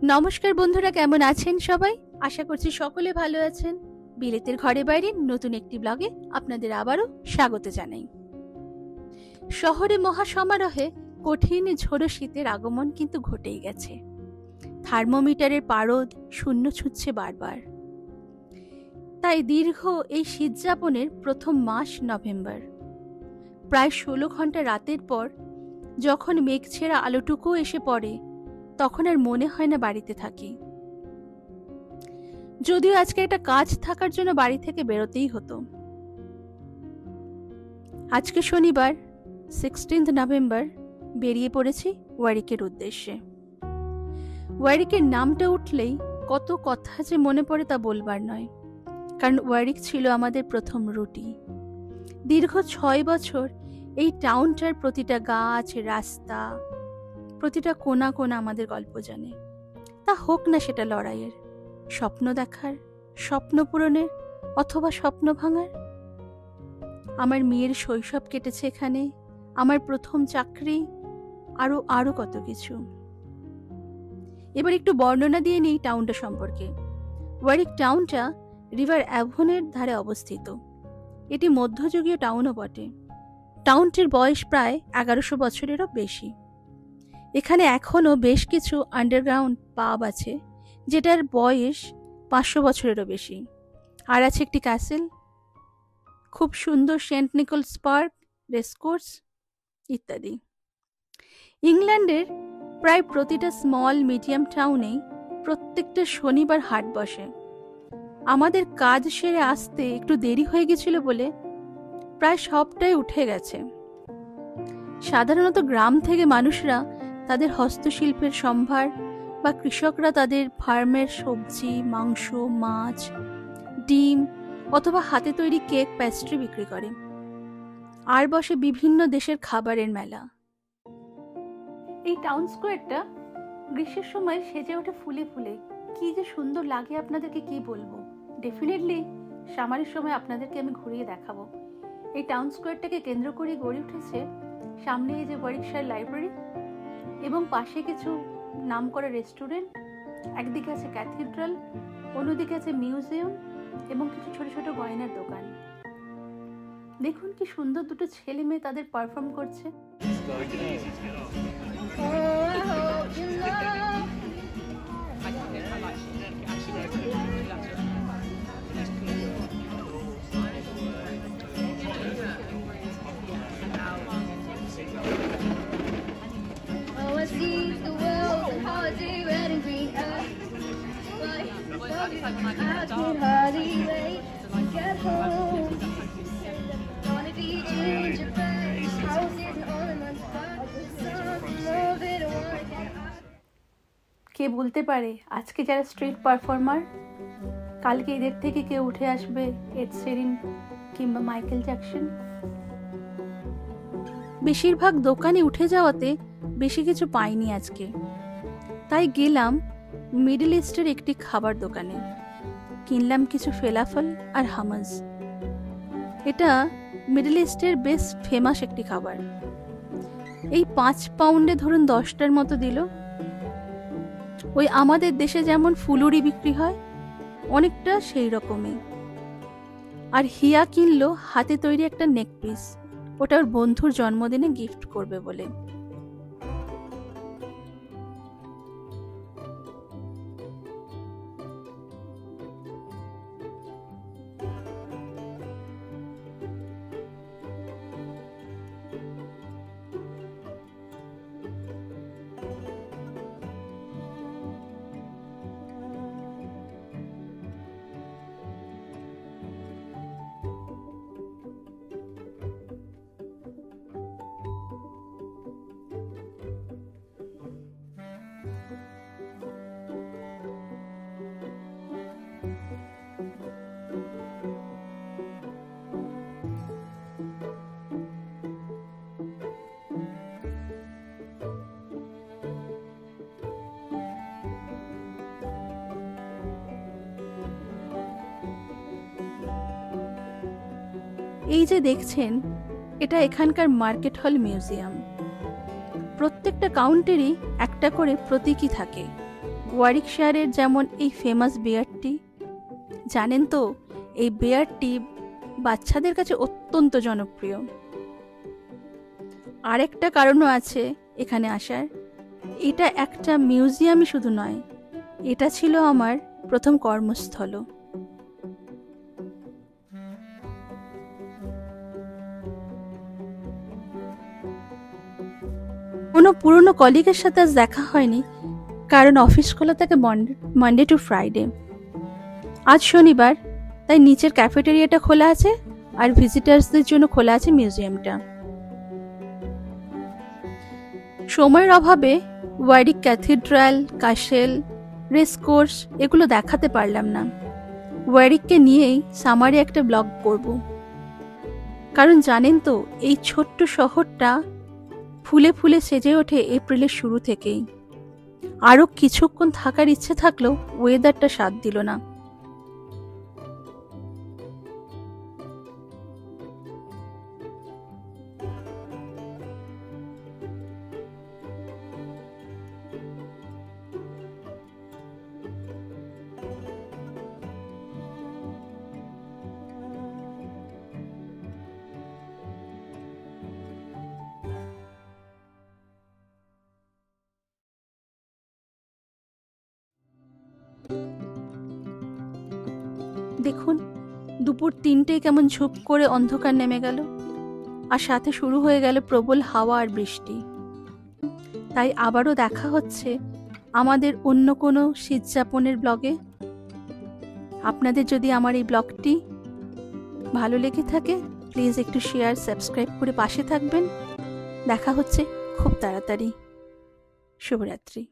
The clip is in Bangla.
নমস্কার বন্ধুরা, কেমন আছেন সবাই? আশা করছি সকলে ভালো আছেন। বিলেতের ঘরে বাইরে নতুন একটি ব্লগে আপনাদের আবারও স্বাগত জানাই। শহরে মহা সমারোহে কঠিন ঝোড়ো শীতের আগমন কিন্তু ঘটেই গেছে। থার্মোমিটারের পারদ শূন্য ছুঁচ্ছে বারবার। তাই দীর্ঘ এই শীতযাপনের প্রথম মাস নভেম্বর। প্রায় 16 ঘন্টা রাতের পর যখন মেঘ ছেঁড়া আলোটুকু এসে পড়ে, তখন আর মনে হয় না বাড়িতে থাকি। যদিও আজকে একটা কাজ থাকার জন্য বাড়ি থেকে বেরোতেই হতো। আজকে শনিবার 16 নভেম্বর বেরিয়ে পড়েছি ওয়ারিকের উদ্দেশ্যে। ওয়ারিকের নামটা উঠলেই কত কথা যে মনে পড়ে তা বলবার নয়, কারণ ওয়ারিক ছিল আমাদের প্রথম রুটি। দীর্ঘ 6 বছর এই টাউনটার প্রতিটা গাছ, রাস্তা, প্রতিটা কোণা কোণা আমাদের গল্প জানে। তা হোক না সেটা লড়াইয়ের, স্বপ্ন দেখার, স্বপ্ন পূরণের, অথবা স্বপ্ন ভাঙার। আমার মেয়ের শৈশব কেটেছে এখানে, আমার প্রথম চাকরি, আরো কত কিছু। এবার একটু বর্ণনা দিয়ে নিই টাউনটা সম্পর্কে। ওয়ারিক টাউনটা রিভার অ্যাভনের ধারে অবস্থিত। এটি মধ্যযুগীয় টাউনও বটে। টাউনটির বয়স প্রায় 1100 বছরেরও বেশি। এখানে এখনও বেশ কিছু আন্ডারগ্রাউন্ড পাব আছে, যেটার বয়স 500 বছরেরও বেশি। আর আছে একটি ক্যাসেল, খুব সুন্দর সেন্ট নিকোলস পার্ক, রেসকোর্স ইত্যাদি। ইংল্যান্ডের প্রায় প্রতিটা স্মল মিডিয়াম টাউনেই প্রত্যেকটা শনিবার হাট বসে। আমাদের কাজ সেরে আসতে একটু দেরি হয়ে গেছিল বলে প্রায় সবটাই উঠে গেছে। সাধারণত গ্রাম থেকে মানুষরা তাদের হস্তশিল্পের সম্ভার বা কৃষকরা তাদের ফার্মের সবজি, মাংস, মাছ, ডিম অথবা হাতে তৈরি কেক, প্যাস্ট্রি বিক্রি করে। আর বসে বিভিন্ন দেশের খাবারের মেলা। এই টাউন স্কোয়ারটা গ্রীষ্মের সময় সেজে ওঠে ফুলে ফুলে। কি যে সুন্দর লাগে আপনাদেরকে কি বলবো। ডেফিনেটলি সামারের সময় আপনাদেরকে আমি ঘুরিয়ে দেখাবো। এই টাউন স্কোয়ারটাকে কেন্দ্র করে গড়ে উঠেছে সামনে এই যে ওয়ারিকশায়ার লাইব্রেরি এবং পাশে কিছু নামকরা রেস্টুরেন্ট। একদিকে আছে ক্যাথিড্রাল, অন্যদিকে আছে মিউজিয়াম এবং কিছু ছোট ছোট গয়নার দোকান। দেখুন কি সুন্দর দুটো ছেলে মেয়ে তাদের পারফর্ম করছে। কে বলতে পারে আজকে যারা স্ট্রিট পারফর্মার, কালকে এদের থেকে কেউ উঠে আসবে এড শেরিন কিংবা মাইকেল জ্যাকসন। বেশিরভাগ দোকানে উঠে যাওয়াতে বেশি কিছু পাইনি আজকে, তাই গেলাম মিডল ইস্টের একটি খাবার দোকানে। কিনলাম কিছু ফেলাফল আর হামাজ। এটা মিডল ইস্টের বেশ ফেমাস একটি খাবার। এই 5 পাউন্ডে ধরুন 10টার মতো দিল। ওই আমাদের দেশে যেমন ফুলুরি বিক্রি হয়, অনেকটা সেই রকমই। আর হিয়া কিনলো হাতে তৈরি একটা নেক পিস, ওটা ওর বন্ধুর জন্মদিনে গিফট করবে বলে। এই যে দেখছেন, এটা এখানকার মার্কেট হল মিউজিয়াম। প্রত্যেকটা কাউন্টারই একটা করে প্রতীকী থাকে, ওয়ারিকশায়ারের যেমন এই ফেমাস বিয়ারটি, জানেন তো এই বিয়ারটি বাচ্চাদের কাছে অত্যন্ত জনপ্রিয়। আরেকটা কারণও আছে এখানে আসার, এটা একটা মিউজিয়ামই শুধু নয়, এটা ছিল আমার প্রথম কর্মস্থল। কোনো পুরনো কলিগের সাথে আজ দেখা হয়নি, কারণ অফিস খোলা থাকে মানডে টু ফ্রাইডে। আজ শনিবার, তাই নিচের ক্যাফেটেরিয়াটা খোলা আছে আর ভিজিটার্সদের জন্য খোলা আছে মিউজিয়ামটা। সময়ের অভাবে ওয়ারিক ক্যাথিড্রাল, কাশেল, রেস কোর্স এগুলো দেখাতে পারলাম না। ওয়ারিককে নিয়েই সামারে একটা ব্লগ করব, কারণ জানেন তো এই ছোট্ট শহরটা ফুলে ফুলে সেজে ওঠে এপ্রিলের শুরু থেকেই। আরও কিছুক্ষণ থাকার ইচ্ছে থাকলেও ওয়েদারটা সাথ দিল না। দেখুন, দুপুর 3টেয় কেমন ঝুপ করে অন্ধকার নেমে গেল, আর সাথে শুরু হয়ে গেল প্রবল হাওয়া আর বৃষ্টি। তাই আবারও দেখা হচ্ছে আমাদের অন্য কোনো শীতযাপনের ব্লগে। আপনাদের যদি আমার এই ব্লগটি ভালো লেগে থাকে, প্লিজ একটু শেয়ার, সাবস্ক্রাইব করে পাশে থাকবেন। দেখা হচ্ছে খুব তাড়াতাড়ি। শুভরাত্রি।